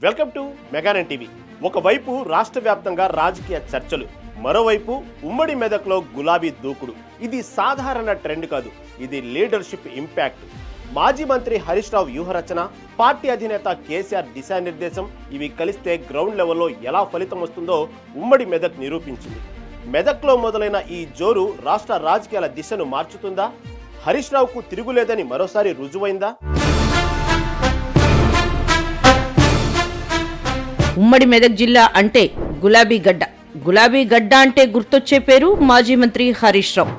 Welcome to మెగానన్ TV. ఒకవైపు రాష్ట్ర వ్యాప్తంగా రాజకీయ చర్చలు, మరోవైపు ఉమ్మడి మెదక్లో గులాబీ దూకుడు. ఇది సాధారణ ట్రెండ్ కాదు, ఇది లీడర్షిప్ ఇంపాక్ట్. మాజీ మంత్రి హరీష్ రావు వ్యూహరచన, పార్టీ అధినేత కేసీఆర్ దిశానిర్దేశం ఇవి కలిస్తే గ్రౌండ్ లెవెల్లో ఎలా ఫలితం వస్తుందో ఉమ్మడి మెదక్ నిరూపించింది. మెదక్లో మొదలైన ఈ జోరు రాష్ట్ర రాజకీయాల దిశను మార్చుతుందా? హరీష్ రావుకు తిరుగులేదని మరోసారి రుజువైందా? ఉమ్మడి మెదక్ జిల్లా అంటే గులాబీ గడ్డ. గులాబీ గడ్డ అంటే గుర్తొచ్చే పేరు మాజీ మంత్రి హరీష్ రావు.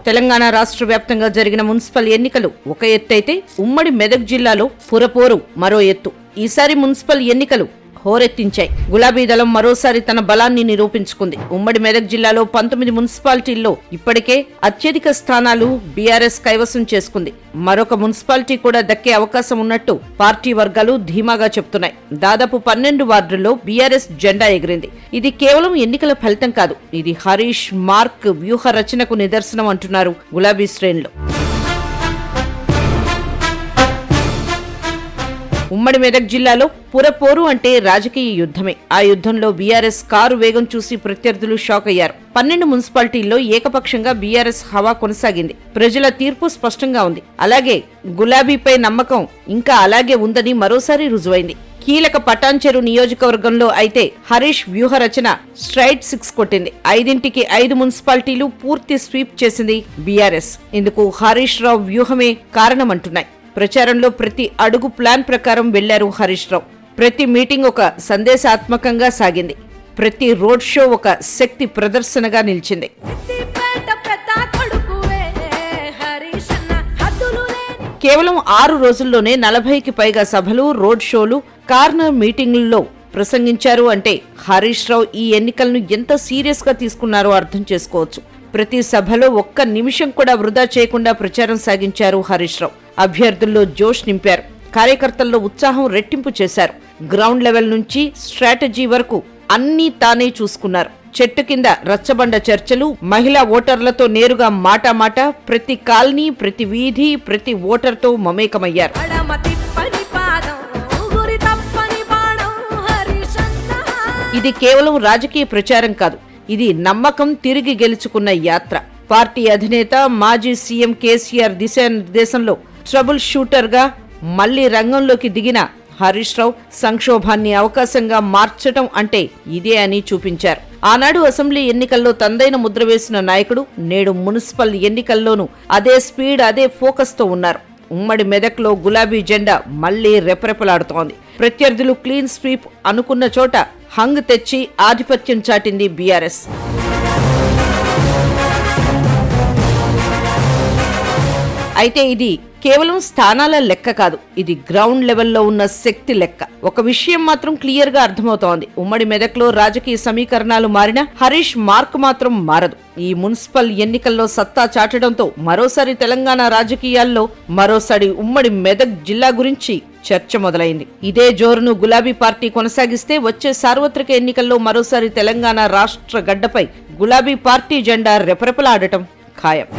తెలంగాణ రాష్ట్ర వ్యాప్తంగా జరిగిన మున్సిపల్ ఎన్నికలు ఒక ఎత్తైతే ఉమ్మడి మెదక్ జిల్లాలో పురపోరు మరో ఎత్తు. ఈసారి మున్సిపల్ ఎన్నికలు హోరెత్తించాయి. గులాబీ దళం మరోసారి తన బలాన్ని నిరూపించుకుంది. ఉమ్మడి మెదక్ జిల్లాలో 19 మున్సిపాలిటీల్లో ఇప్పటికే అత్యధిక స్థానాలు బీఆర్ఎస్ కైవసం చేసుకుంది. మరొక మున్సిపాలిటీ కూడా దక్కే అవకాశం ఉన్నట్టు పార్టీ వర్గాలు ధీమాగా చెప్తున్నాయి. దాదాపు 12 వార్డుల్లో బీఆర్ఎస్ జెండా ఎగిరింది. ఇది కేవలం ఎన్నికల ఫలితం కాదు, ఇది హరీష్ మార్క్ వ్యూహ రచనకు నిదర్శనం అంటున్నారు గులాబీ శ్రేణులు. ఉమ్మడి మెదక్ జిల్లాలో పురపోరు అంటే రాజకీయ యుద్ధమే. ఆ యుద్ధంలో బీఆర్ఎస్ కారు వేగం చూసి ప్రత్యర్థులు షాక్ అయ్యారు. 12 మున్సిపాలిటీల్లో ఏకపక్షంగా బీఆర్ఎస్ హవా కొనసాగింది. ప్రజల తీర్పు స్పష్టంగా ఉంది. అలాగే గులాబీపై నమ్మకం ఇంకా అలాగే ఉందని మరోసారి రుజువైంది. కీలక పటాన్చెరు నియోజకవర్గంలో అయితే హరీష్ వ్యూహ రచన స్ట్రైట్ 6 కొట్టింది. 5ంటికి 5 మున్సిపాలిటీలు పూర్తి స్వీప్ చేసింది బీఆర్ఎస్. ఇందుకు హరీష్ రావు వ్యూహమే కారణమంటున్నాయి. ప్రచారంలో ప్రతి అడుగు ప్లాన్ ప్రకారం వెళ్లారు హరీష్ రావు. ప్రతి మీటింగ్ ఒక సందేశాత్మకంగా సాగింది. ప్రతి రోడ్ షో ఒక శక్తి ప్రదర్శనగా నిలిచింది. కేవలం 6 రోజుల్లోనే 40కి పైగా సభలు, రోడ్ షోలు, కార్నర్ మీటింగుల్లో ప్రసంగించారు అంటే హరీష్ రావు ఈ ఎన్నికలను ఎంత సీరియస్ గా తీసుకున్నారో అర్థం చేసుకోవచ్చు. ప్రతి సభలో ఒక్క నిమిషం కూడా వృధా చేయకుండా ప్రచారం సాగించారు హరీష్ రావు. అభ్యర్థుల్లో జోష్ నింపారు. కార్యకర్తల్లో ఉత్సాహం రెట్టింపు చేశారు. గ్రౌండ్ లెవెల్ నుంచి స్ట్రాటజీ వరకు అన్నీ తానే చూసుకున్నారు. చెట్టు కింద రచ్చబండ చర్చలు, మహిళా ఓటర్లతో నేరుగా మాటామాట, ప్రతి కాలనీ, ప్రతి వీధి, ప్రతి ఓటర్తో మమేకమయ్యారు. ఇది కేవలం రాజకీయ ప్రచారం కాదు, ఇది నమ్మకం తిరిగి గెలుచుకున్న యాత్ర. పార్టీ అధినేత మాజీ సీఎం కేసీఆర్ దిశానిర్దేశంలో ట్రబుల్ షూటర్ గా మళ్లీ రంగంలోకి దిగిన హరీష్ రావు సంక్షోభాన్ని అవకాశంగా మార్చడం అంటే ఇదే అని చూపించారు. ఆనాడు అసెంబ్లీ ఎన్నికల్లో తనదైన ముద్ర వేసిన నాయకుడు నేడు మున్సిపల్ ఎన్నికల్లోనూ అదే స్పీడ్, అదే ఫోకస్ తో ఉన్నారు. ఉమ్మడి మెదక్లో గులాబీ జెండా మళ్లీ రెపరెపలాడుతోంది. ప్రత్యర్థులు క్లీన్ స్వీప్ అనుకున్న చోట హంగ్ తెచ్చి ఆధిపత్యం చాటింది బీఆర్ఎస్. అయితే ఇది కేవలం స్థానాల లెక్క కాదు, ఇది గ్రౌండ్ లెవెల్లో ఉన్న శక్తి లెక్క. ఒక విషయం మాత్రం క్లియర్ గా అర్థమవుతోంది. ఉమ్మడి మెదక్లో రాజకీయ సమీకరణాలు మారినా హరీష్ మార్క్ మాత్రం మారదు. ఈ మున్సిపల్ ఎన్నికల్లో సత్తా చాటడంతో మరోసారి తెలంగాణ రాజకీయాల్లో మరోసారి ఉమ్మడి మెదక్ జిల్లా గురించి చర్చ మొదలైంది. ఇదే జోరును గులాబీ పార్టీ కొనసాగిస్తే వచ్చే సార్వత్రిక ఎన్నికల్లో మరోసారి తెలంగాణ రాష్ట్ర గడ్డపై గులాబీ పార్టీ జెండా రెపరెపలాడటం ఖాయం.